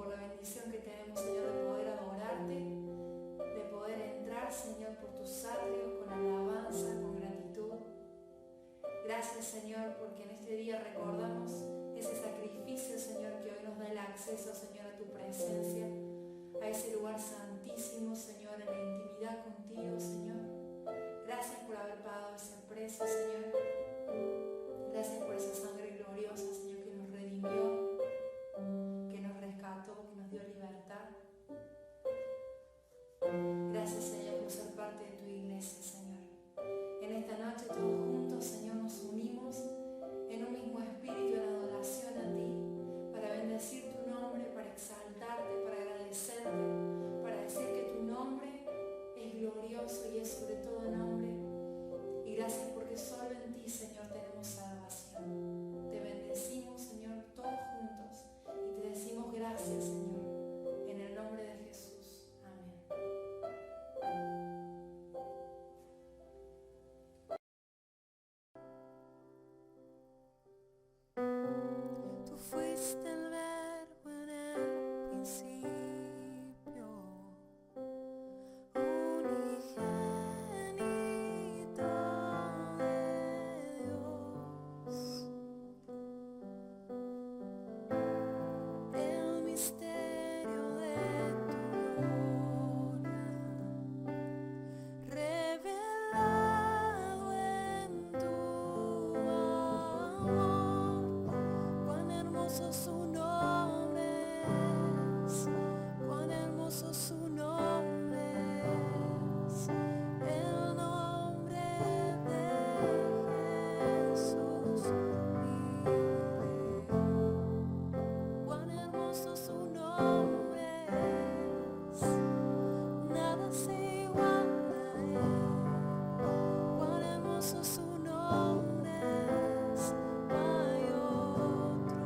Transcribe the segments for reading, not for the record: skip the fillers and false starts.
por la bendición que tenemos, Señor, de poder adorarte, de poder entrar, Señor, por tus atrios con alabanza, con gratitud. Gracias, Señor, porque en este día recordamos ese sacrificio, Señor, que hoy nos da el acceso, Señor, a tu presencia, a ese lugar santísimo, Señor, en la intimidad contigo, Señor. Gracias por haber pagado ese precio, Señor. Gracias por esa sangre gloriosa, Señor, que nos redimió, que nos rescató, que nos dio libertad. Gracias, Señor, por ser parte de tu iglesia, Señor. En esta noche todos juntos, Señor, nos unimos en un mismo espíritu en adoración a ti, para bendecir tu nombre, para exaltarte, para agradecerte, para decir que tu nombre es glorioso y es sobre todo nombre. Y gracias porque solo en ti, Señor, tenemos salvación. Te bendecimos, Señor, todos juntos, y te decimos gracias, Señor, en el nombre de Jesús. Amén. Tú fuiste el verbo en el principio, unigénito de Dios. El misterio de tu gloria, revelado en tu amor. Cuán hermoso su nombre es, cuán hermoso su nombre es, el nombre de Jesús, mi Rey. Cuán hermoso su nombre es, nada se iguala a él. Cuán hermoso su nombre es, no hay otro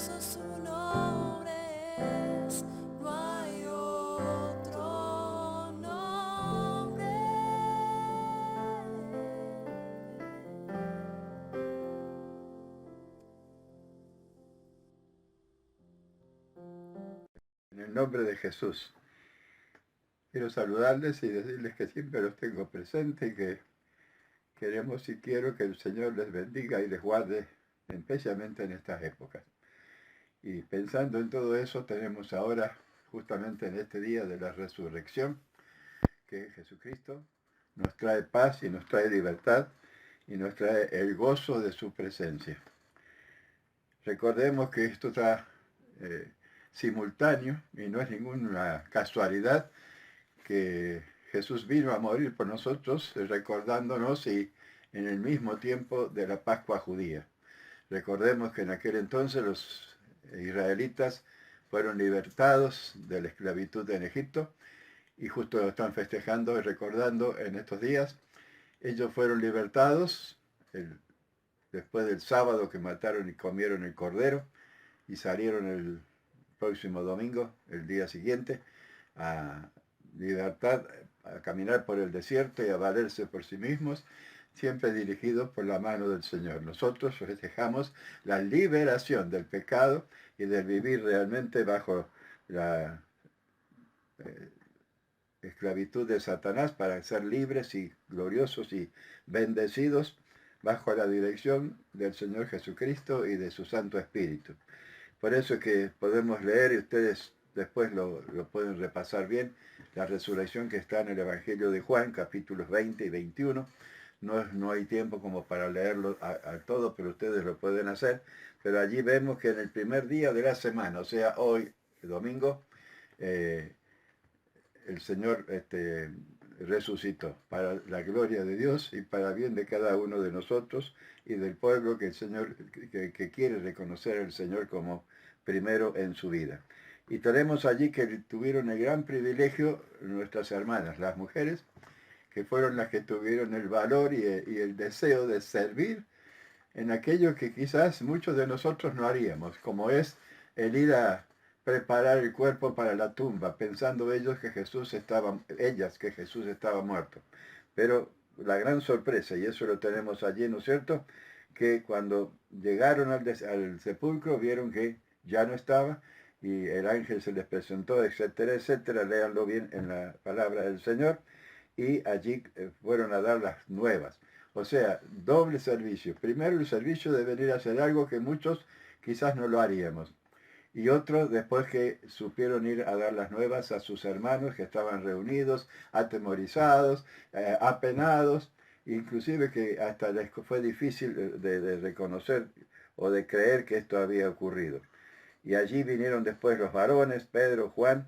hermoso su nombre es, no hay otro nombre. En el nombre de Jesús, quiero saludarles y decirles que siempre los tengo presentes y que queremos y quiero que el Señor les bendiga y les guarde, especialmente en estas épocas. Y pensando en todo eso, tenemos ahora, justamente en este día de la resurrección, que Jesucristo nos trae paz y nos trae libertad y nos trae el gozo de su presencia. Recordemos que esto está simultáneo y no es ninguna casualidad que Jesús vino a morir por nosotros, recordándonos y en el mismo tiempo de la Pascua judía. Recordemos que en aquel entonces los israelitas fueron libertados de la esclavitud en Egipto y justo lo están festejando y recordando en estos días. Ellos fueron libertados después del sábado que mataron y comieron el cordero y salieron el próximo domingo, el día siguiente, a libertad, a caminar por el desierto y a valerse por sí mismos, siempre dirigidos por la mano del Señor. Nosotros festejamos la liberación del pecado y del vivir realmente bajo la esclavitud de Satanás para ser libres y gloriosos y bendecidos bajo la dirección del Señor Jesucristo y de su Santo Espíritu. Por eso es que podemos leer, y ustedes después lo pueden repasar bien, la resurrección que está en el Evangelio de Juan, capítulos 20 y 21. No hay tiempo como para leerlo a todo, pero ustedes lo pueden hacer. Pero allí vemos que en el primer día de la semana, o sea, hoy, domingo, el Señor resucitó para la gloria de Dios y para bien de cada uno de nosotros y del pueblo que el Señor que quiere reconocer al Señor como primero en su vida. Y tenemos allí que tuvieron el gran privilegio nuestras hermanas, las mujeres, que fueron las que tuvieron el valor y el deseo de servir en aquello que quizás muchos de nosotros no haríamos, como es el ir a preparar el cuerpo para la tumba, pensando ellas que Jesús estaba muerto. Pero la gran sorpresa, y eso lo tenemos allí, ¿no es cierto?, que cuando llegaron al sepulcro vieron que ya no estaba, y el ángel se les presentó, etcétera, etcétera, léanlo bien en la palabra del Señor, y allí fueron a dar las nuevas. O sea, doble servicio. Primero el servicio de venir a hacer algo que muchos quizás no lo haríamos. Y otro después que supieron ir a dar las nuevas a sus hermanos que estaban reunidos, atemorizados, apenados, inclusive que hasta les fue difícil de reconocer o de creer que esto había ocurrido. Y allí vinieron después los varones, Pedro, Juan,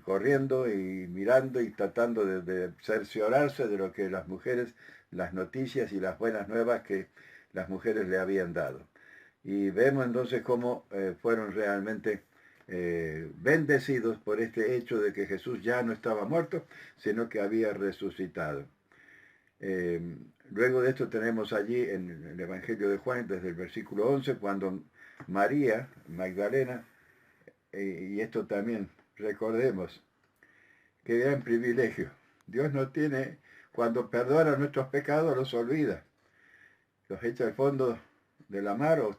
corriendo y mirando y tratando de cerciorarse de lo que las mujeres, las noticias y las buenas nuevas que las mujeres le habían dado. Y vemos entonces cómo fueron realmente bendecidos por este hecho de que Jesús ya no estaba muerto, sino que había resucitado. Luego de esto tenemos allí en el Evangelio de Juan, desde el versículo 11, cuando María Magdalena, y esto también recordemos, qué gran privilegio. Dios no tiene, cuando perdona nuestros pecados, los olvida, los echa al fondo de la mar o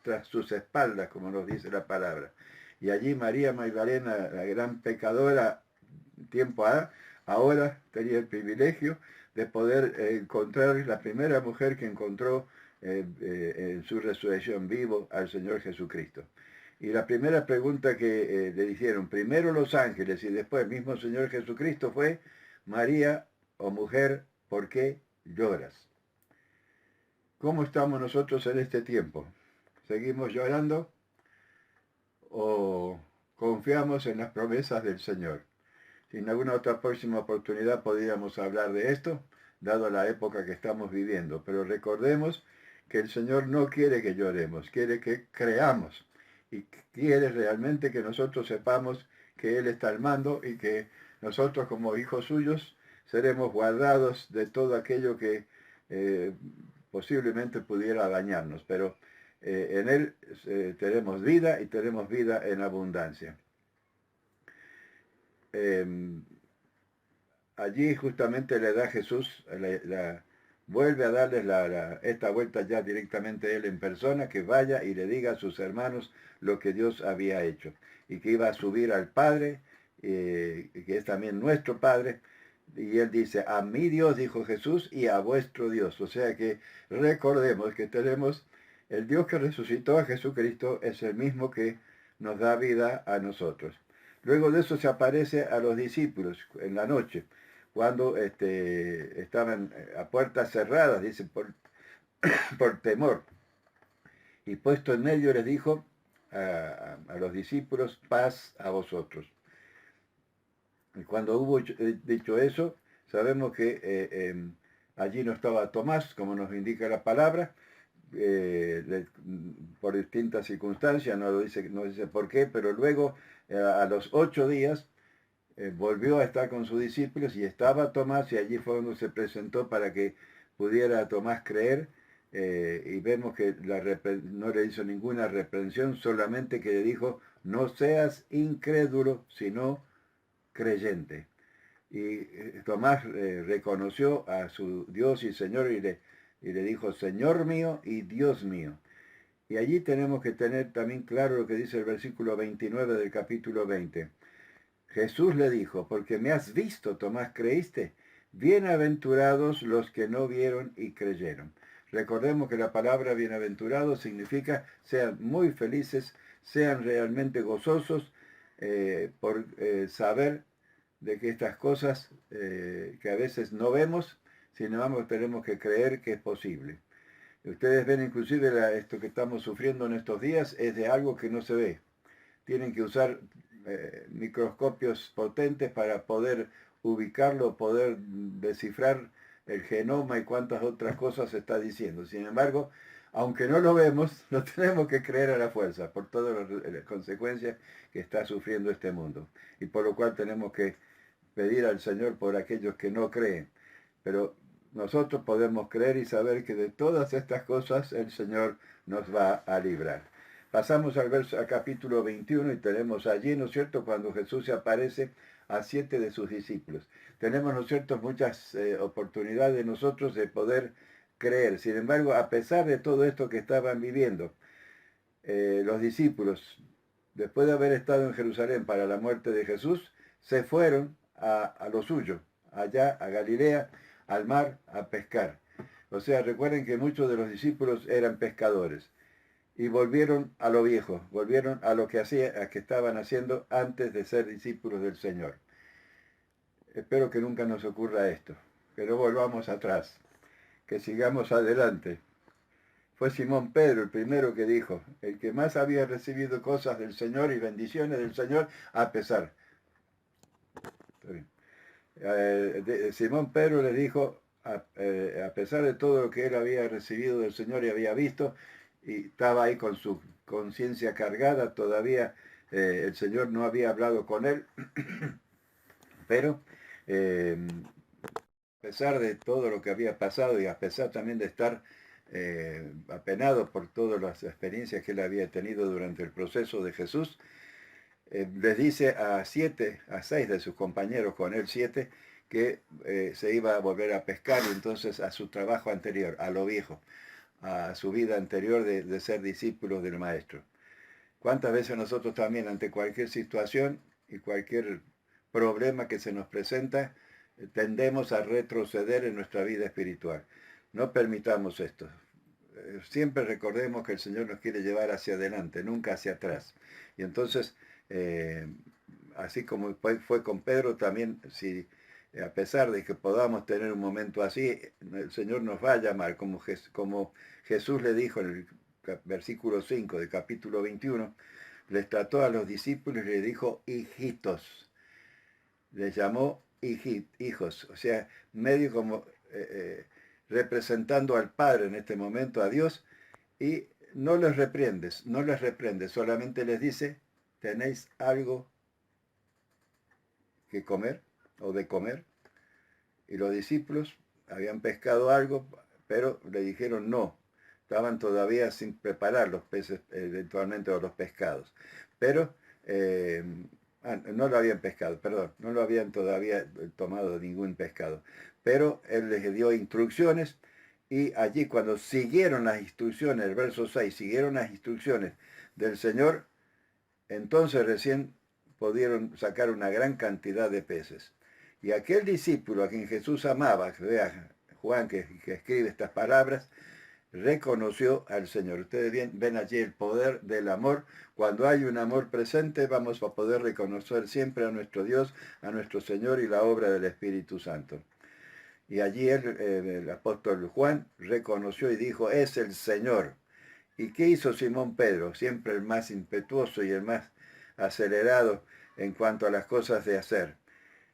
tras sus espaldas, como nos dice la palabra. Y allí María Magdalena, la gran pecadora, ahora tenía el privilegio de poder encontrar la primera mujer que encontró en su resurrección vivo al Señor Jesucristo. Y la primera pregunta que le hicieron, primero los ángeles y después el mismo Señor Jesucristo, fue: María, o mujer, ¿por qué lloras? ¿Cómo estamos nosotros en este tiempo? ¿Seguimos llorando o confiamos en las promesas del Señor? Si en alguna otra próxima oportunidad podríamos hablar de esto, dado la época que estamos viviendo. Pero recordemos que el Señor no quiere que lloremos, quiere que creamos. Y quiere realmente que nosotros sepamos que Él está al mando y que nosotros como hijos suyos seremos guardados de todo aquello que posiblemente pudiera dañarnos. Pero En Él tenemos vida y tenemos vida en abundancia. Allí justamente le da Jesús, vuelve a darles esta vuelta ya directamente Él en persona, que vaya y le diga a sus hermanos lo que Dios había hecho, y que iba a subir al Padre, que es también nuestro Padre, y Él dice, a mi Dios, dijo Jesús, y a vuestro Dios. O sea que recordemos que tenemos el Dios que resucitó a Jesucristo, es el mismo que nos da vida a nosotros. Luego de eso se aparece a los discípulos en la noche, cuando estaban a puertas cerradas, dice, por temor. Y puesto en medio les dijo a los discípulos, paz a vosotros. Y cuando hubo dicho eso, sabemos que allí no estaba Tomás, como nos indica la palabra, por distintas circunstancias, no dice por qué, pero luego a los 8 días volvió a estar con sus discípulos y estaba Tomás, y allí fue donde se presentó para que pudiera Tomás creer, y vemos que no le hizo ninguna reprensión, solamente que le dijo, no seas incrédulo, sino creyente. Y Tomás reconoció a su Dios y Señor y le dijo, Señor mío y Dios mío. Y allí tenemos que tener también claro lo que dice el versículo 29 del capítulo 20. Jesús le dijo, porque me has visto, Tomás, creíste. Bienaventurados los que no vieron y creyeron. Recordemos que la palabra bienaventurado significa sean muy felices, sean realmente gozosos por saber de que estas cosas que a veces no vemos, sin embargo tenemos que creer que es posible. Ustedes ven inclusive esto que estamos sufriendo en estos días es de algo que no se ve. Tienen que usar microscopios potentes para poder ubicarlo, poder descifrar el genoma y cuántas otras cosas se está diciendo. Sin embargo, aunque no lo vemos, lo tenemos que creer a la fuerza por todas las consecuencias que está sufriendo este mundo. Y por lo cual tenemos que pedir al Señor por aquellos que no creen. Pero nosotros podemos creer y saber que de todas estas cosas el Señor nos va a librar. Pasamos al capítulo 21 y tenemos allí, ¿no es cierto?, cuando Jesús se aparece a 7 de sus discípulos. Tenemos, ¿no es cierto?, muchas oportunidades nosotros de poder creer. Sin embargo, a pesar de todo esto que estaban viviendo, los discípulos, después de haber estado en Jerusalén para la muerte de Jesús, se fueron a lo suyo, allá a Galilea, al mar, a pescar. O sea, recuerden que muchos de los discípulos eran pescadores. Y volvieron a lo viejo, volvieron a lo que estaban haciendo antes de ser discípulos del Señor. Espero que nunca nos ocurra esto, que no volvamos atrás, que sigamos adelante. Fue Simón Pedro el primero que dijo, el que más había recibido cosas del Señor y bendiciones del Señor, a pesar. Simón Pedro les dijo, a pesar de todo lo que él había recibido del Señor y había visto, y estaba ahí con su conciencia cargada, todavía el Señor no había hablado con él, pero a pesar de todo lo que había pasado y a pesar también de estar apenado por todas las experiencias que él había tenido durante el proceso de Jesús, les dice a 6 de sus compañeros, con él 7, que se iba a volver a pescar, y entonces a su trabajo anterior, a lo viejo, a su vida anterior de ser discípulos del Maestro. ¿Cuántas veces nosotros también ante cualquier situación y cualquier problema que se nos presenta, tendemos a retroceder en nuestra vida espiritual? No permitamos esto. Siempre recordemos que el Señor nos quiere llevar hacia adelante, nunca hacia atrás. Y entonces, así como fue con Pedro, también si a pesar de que podamos tener un momento así, el Señor nos va a llamar, como Jesús le dijo en el versículo 5 del capítulo 21, les trató a los discípulos y les dijo hijitos. Les llamó hijos, o sea, medio como representando al Padre en este momento, a Dios, y no les reprende, solamente les dice, ¿tenéis algo que comer o de comer? Y los discípulos habían pescado algo, pero le dijeron no, estaban todavía sin preparar los peces eventualmente o los pescados. Pero no lo habían pescado, perdón, no lo habían todavía tomado ningún pescado. Pero él les dio instrucciones y allí cuando siguieron las instrucciones, el verso 6, siguieron las instrucciones del Señor, entonces recién pudieron sacar una gran cantidad de peces. Y aquel discípulo a quien Jesús amaba, vea Juan que escribe estas palabras, reconoció al Señor. Ustedes ven allí el poder del amor. Cuando hay un amor presente, vamos a poder reconocer siempre a nuestro Dios, a nuestro Señor y la obra del Espíritu Santo. Y allí el apóstol Juan reconoció y dijo, es el Señor. ¿Y qué hizo Simón Pedro? Siempre el más impetuoso y el más acelerado en cuanto a las cosas de hacer.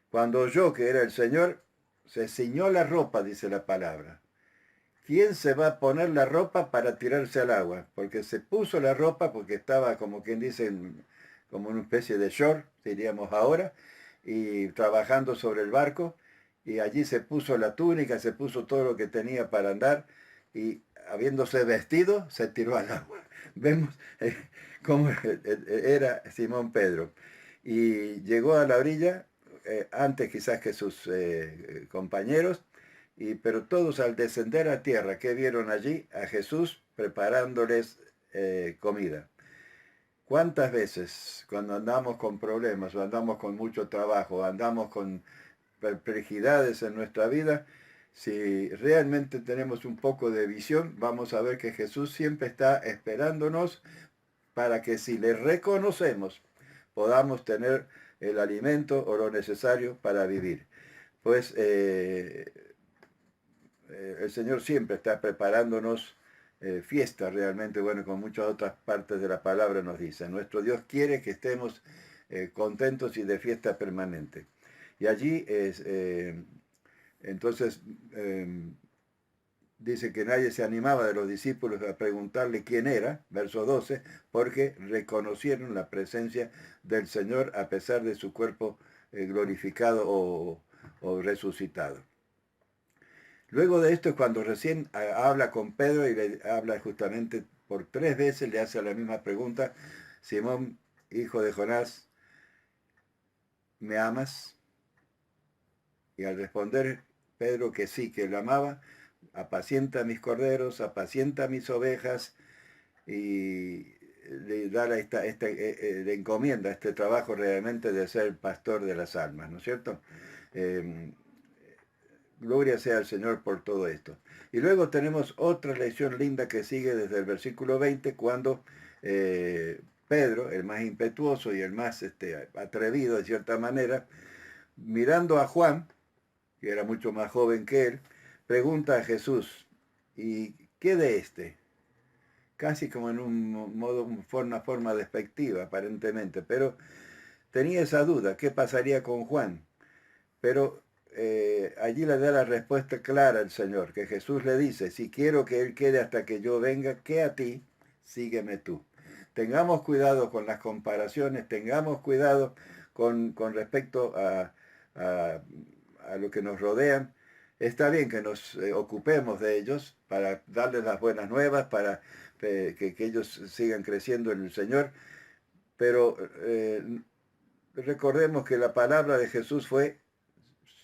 Cuando oyó que era el Señor, se ciñó la ropa, dice la palabra. ¿Quién se va a poner la ropa para tirarse al agua? Porque se puso la ropa porque estaba, como quien dice, como una especie de short, diríamos ahora, y trabajando sobre el barco, y allí se puso la túnica, se puso todo lo que tenía para andar, y habiéndose vestido, se tiró al agua. Vemos cómo era Simón Pedro. Y llegó a la orilla, antes quizás que sus compañeros, pero todos al descender a tierra, ¿qué vieron allí? A Jesús preparándoles comida. ¿Cuántas veces cuando andamos con problemas, o andamos con mucho trabajo, andamos con perplejidades en nuestra vida, si realmente tenemos un poco de visión, vamos a ver que Jesús siempre está esperándonos para que si le reconocemos, podamos tener el alimento o lo necesario para vivir. Pues el Señor siempre está preparándonos fiestas realmente, bueno, con muchas otras partes de la palabra nos dice. Nuestro Dios quiere que estemos contentos y de fiesta permanente. Y allí entonces dice que nadie se animaba de los discípulos a preguntarle quién era, verso 12, porque reconocieron la presencia del Señor a pesar de su cuerpo glorificado o resucitado. Luego de esto es cuando recién habla con Pedro y le habla justamente por 3 veces, le hace la misma pregunta, Simón, hijo de Jonás, ¿me amas? Y al responder Pedro que sí, que lo amaba, apacienta mis corderos, apacienta mis ovejas, y le da le encomienda este trabajo realmente de ser pastor de las almas, ¿no es cierto? Gloria sea al Señor por todo esto. Y luego tenemos otra lección linda que sigue desde el versículo 20, cuando Pedro, el más impetuoso y el más atrevido de cierta manera, mirando a Juan, que era mucho más joven que él, pregunta a Jesús, ¿y qué de este? Casi como en una forma despectiva aparentemente, pero tenía esa duda, ¿qué pasaría con Juan? Pero allí le da la respuesta clara al Señor, que Jesús le dice, si quiero que Él quede hasta que yo venga, ¿qué a ti? Sígueme tú. Tengamos cuidado con las comparaciones, tengamos cuidado con respecto a lo que nos rodean. Está bien que nos ocupemos de ellos para darles las buenas nuevas, para que ellos sigan creciendo en el Señor, pero recordemos que la palabra de Jesús fue,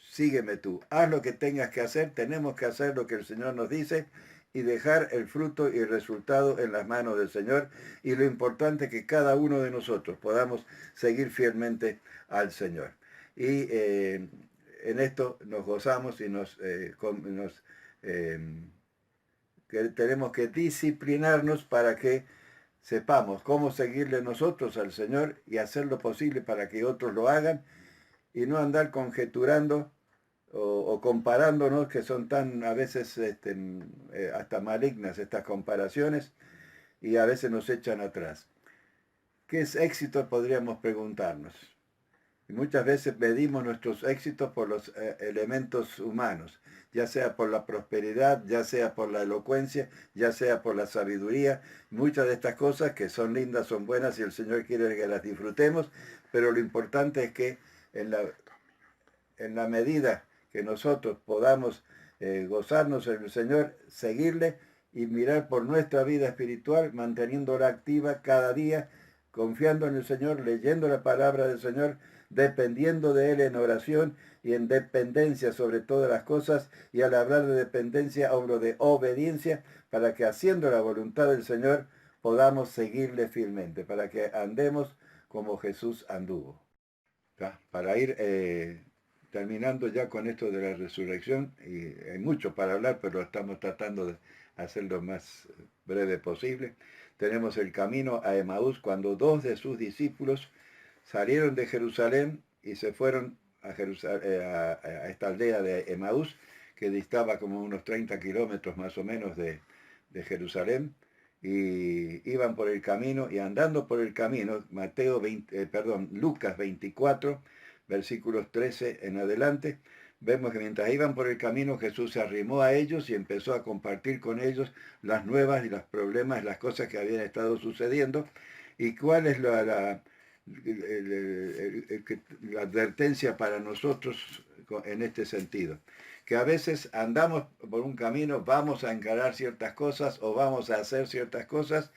sígueme tú, haz lo que tengas que hacer, tenemos que hacer lo que el Señor nos dice y dejar el fruto y el resultado en las manos del Señor. Y lo importante es que cada uno de nosotros podamos seguir fielmente al Señor. Y en esto nos gozamos y que tenemos que disciplinarnos para que sepamos cómo seguirle nosotros al Señor y hacer lo posible para que otros lo hagan y no andar conjeturando o comparándonos, que son tan a veces hasta malignas estas comparaciones y a veces nos echan atrás. ¿Qué es éxito? Podríamos preguntarnos. Y muchas veces medimos nuestros éxitos por los elementos humanos, ya sea por la prosperidad, ya sea por la elocuencia, ya sea por la sabiduría. Muchas de estas cosas que son lindas, son buenas y el Señor quiere que las disfrutemos, pero lo importante es que en la medida que nosotros podamos gozarnos en el Señor, seguirle y mirar por nuestra vida espiritual, manteniéndola activa cada día, confiando en el Señor, leyendo la palabra del Señor, dependiendo de Él en oración y en dependencia sobre todas las cosas, y al hablar de dependencia hablo de obediencia, para que haciendo la voluntad del Señor podamos seguirle fielmente, para que andemos como Jesús anduvo. Para ir terminando ya con esto de la resurrección, y hay mucho para hablar, pero estamos tratando de hacerlo lo más breve posible. Tenemos el camino a Emaús, cuando dos de sus discípulos salieron de Jerusalén y se fueron a esta aldea de Emaús, que distaba como unos 30 kilómetros más o menos de Jerusalén, y iban por el camino, y andando por el camino, Lucas 24, versículos 13 en adelante, vemos que mientras iban por el camino, Jesús se arrimó a ellos y empezó a compartir con ellos las nuevas y los problemas, las cosas que habían estado sucediendo, y cuál es la advertencia para nosotros en este sentido. Que a veces andamos por un camino, vamos a encarar ciertas cosas o vamos a hacer ciertas cosas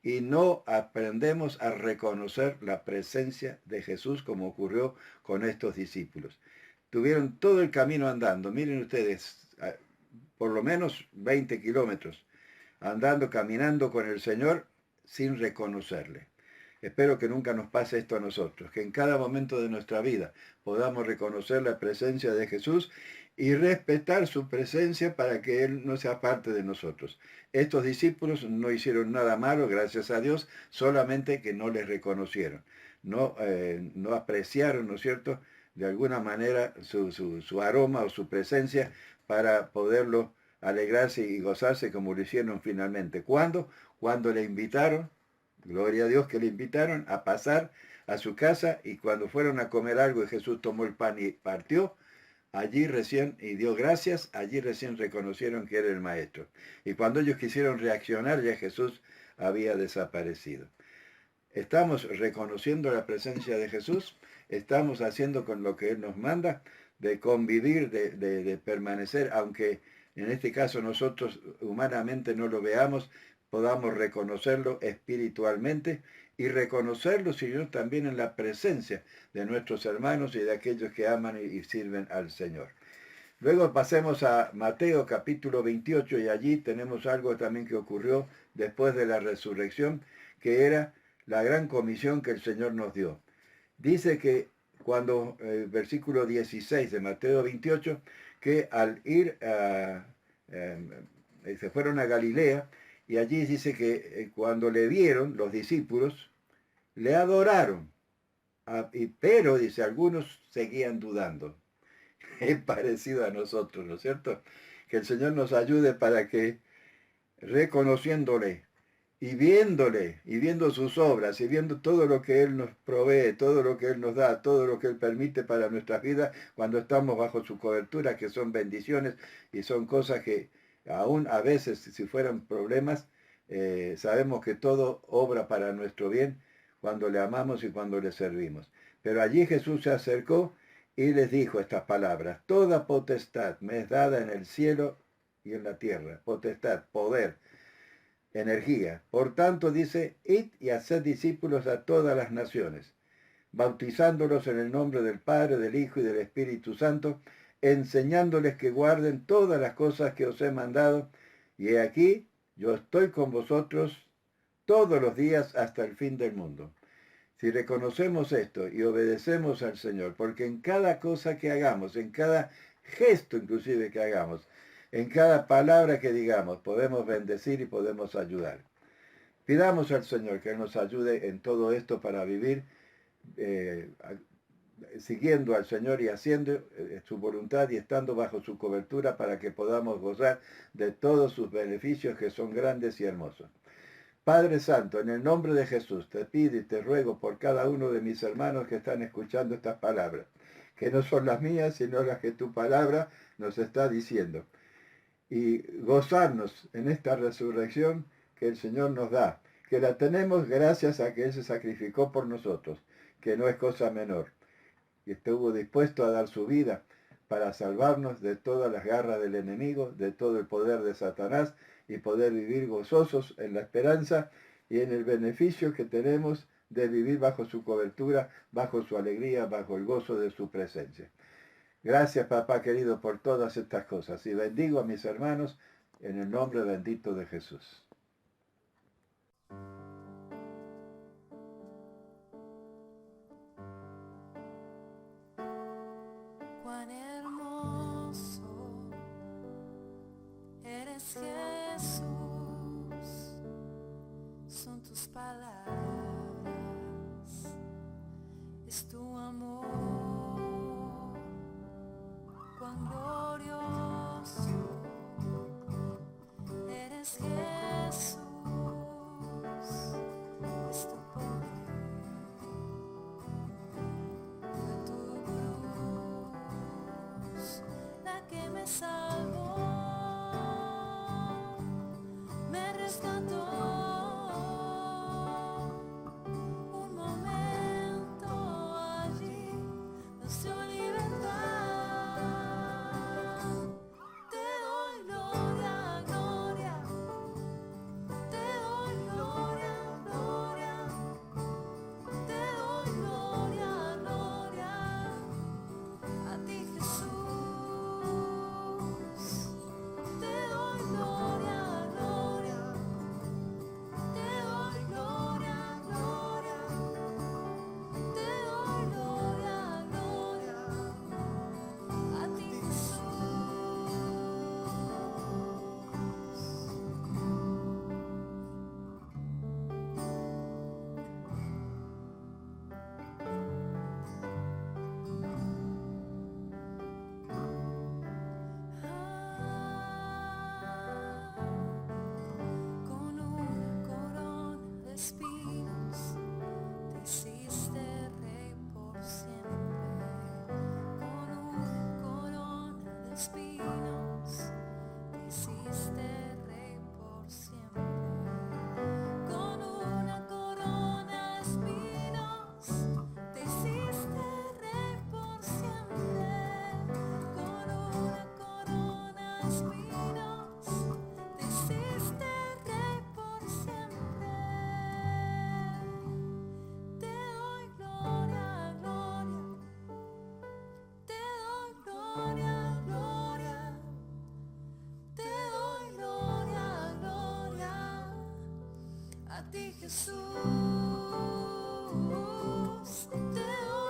y no aprendemos a reconocer la presencia de Jesús, como ocurrió con estos discípulos. Tuvieron todo el camino andando, miren ustedes, por lo menos 20 kilómetros, andando, caminando con el Señor sin reconocerle. Espero que nunca nos pase esto a nosotros, que en cada momento de nuestra vida podamos reconocer la presencia de Jesús y respetar su presencia para que Él no sea parte de nosotros. Estos discípulos no hicieron nada malo, gracias a Dios, solamente que no les reconocieron, no apreciaron, ¿no es cierto?, de alguna manera su aroma o su presencia para poderlo alegrarse y gozarse como lo hicieron finalmente. ¿Cuándo? Cuando le invitaron, gloria a Dios que le invitaron a pasar a su casa, y cuando fueron a comer algo y Jesús tomó el pan y partió, allí recién, y dio gracias, allí recién reconocieron que era el Maestro. Y cuando ellos quisieron reaccionar, ya Jesús había desaparecido. Estamos reconociendo la presencia de Jesús, estamos haciendo con lo que Él nos manda, de convivir, de permanecer, aunque en este caso nosotros humanamente no lo veamos, podamos reconocerlo espiritualmente y reconocerlo, sino también en la presencia de nuestros hermanos y de aquellos que aman y sirven al Señor. Luego pasemos a Mateo capítulo 28, y allí tenemos algo también que ocurrió después de la resurrección, que era la gran comisión que el Señor nos dio. Dice que cuando, versículo 16 de Mateo 28, que al ir se fueron a Galilea, y allí dice que cuando le vieron los discípulos, le adoraron, pero dice, algunos seguían dudando. Es parecido a nosotros, ¿no es cierto? Que el Señor nos ayude para que, reconociéndole y viendo sus obras y viendo todo lo que Él nos provee, todo lo que Él nos da, todo lo que Él permite para nuestras vidas cuando estamos bajo su cobertura, que son bendiciones y son cosas que aún a veces, si fueran problemas, sabemos que todo obra para nuestro bien cuando le amamos y cuando le servimos. Pero allí Jesús se acercó y les dijo estas palabras: toda potestad me es dada en el cielo y en la tierra. Potestad, poder, energía. Por tanto, dice, id y haced discípulos a todas las naciones, bautizándolos en el nombre del Padre, del Hijo y del Espíritu Santo, enseñándoles que guarden todas las cosas que os he mandado, y he aquí, yo estoy con vosotros todos los días hasta el fin del mundo. Si reconocemos esto y obedecemos al Señor, porque en cada cosa que hagamos, en cada gesto inclusive que hagamos, en cada palabra que digamos, podemos bendecir y podemos ayudar. Pidamos al Señor que nos ayude en todo esto para vivir siguiendo al Señor y haciendo su voluntad y estando bajo su cobertura, para que podamos gozar de todos sus beneficios, que son grandes y hermosos. Padre Santo, en el nombre de Jesús, te pido y te ruego por cada uno de mis hermanos que están escuchando estas palabras, que no son las mías, sino las que tu palabra nos está diciendo, y gozarnos en esta resurrección que el Señor nos da, que la tenemos gracias a que Él se sacrificó por nosotros, que no es cosa menor, y estuvo dispuesto a dar su vida para salvarnos de todas las garras del enemigo, de todo el poder de Satanás, y poder vivir gozosos en la esperanza y en el beneficio que tenemos de vivir bajo su cobertura, bajo su alegría, bajo el gozo de su presencia. Gracias, papá querido, por todas estas cosas. Y bendigo a mis hermanos en el nombre bendito de Jesús. Cuán hermoso eres, Jesús, son tus palabras, es tu amor, cuán glorioso eres, Jesús, es tu poder, fue tu cruz la que me salvó, me rescató. Un momento allí nos dio libertad. Te doy gloria, gloria. Te doy gloria, gloria. Te doy gloria, gloria. A ti, Jesús. Te doy gloria, gloria. Te doy gloria, gloria. Te doy gloria, gloria. A ti, Jesús. Con una corona de espinos te hiciste rey por siempre. Con una corona de espinos te hiciste rey por siempre. Con una corona de espinos te hiciste rey por siempre. Con una corona de espinos te hiciste rey por siempre. Te doy gloria, gloria. Te doy gloria, gloria. Te doy gloria, gloria. A ti, Jesús. Te doy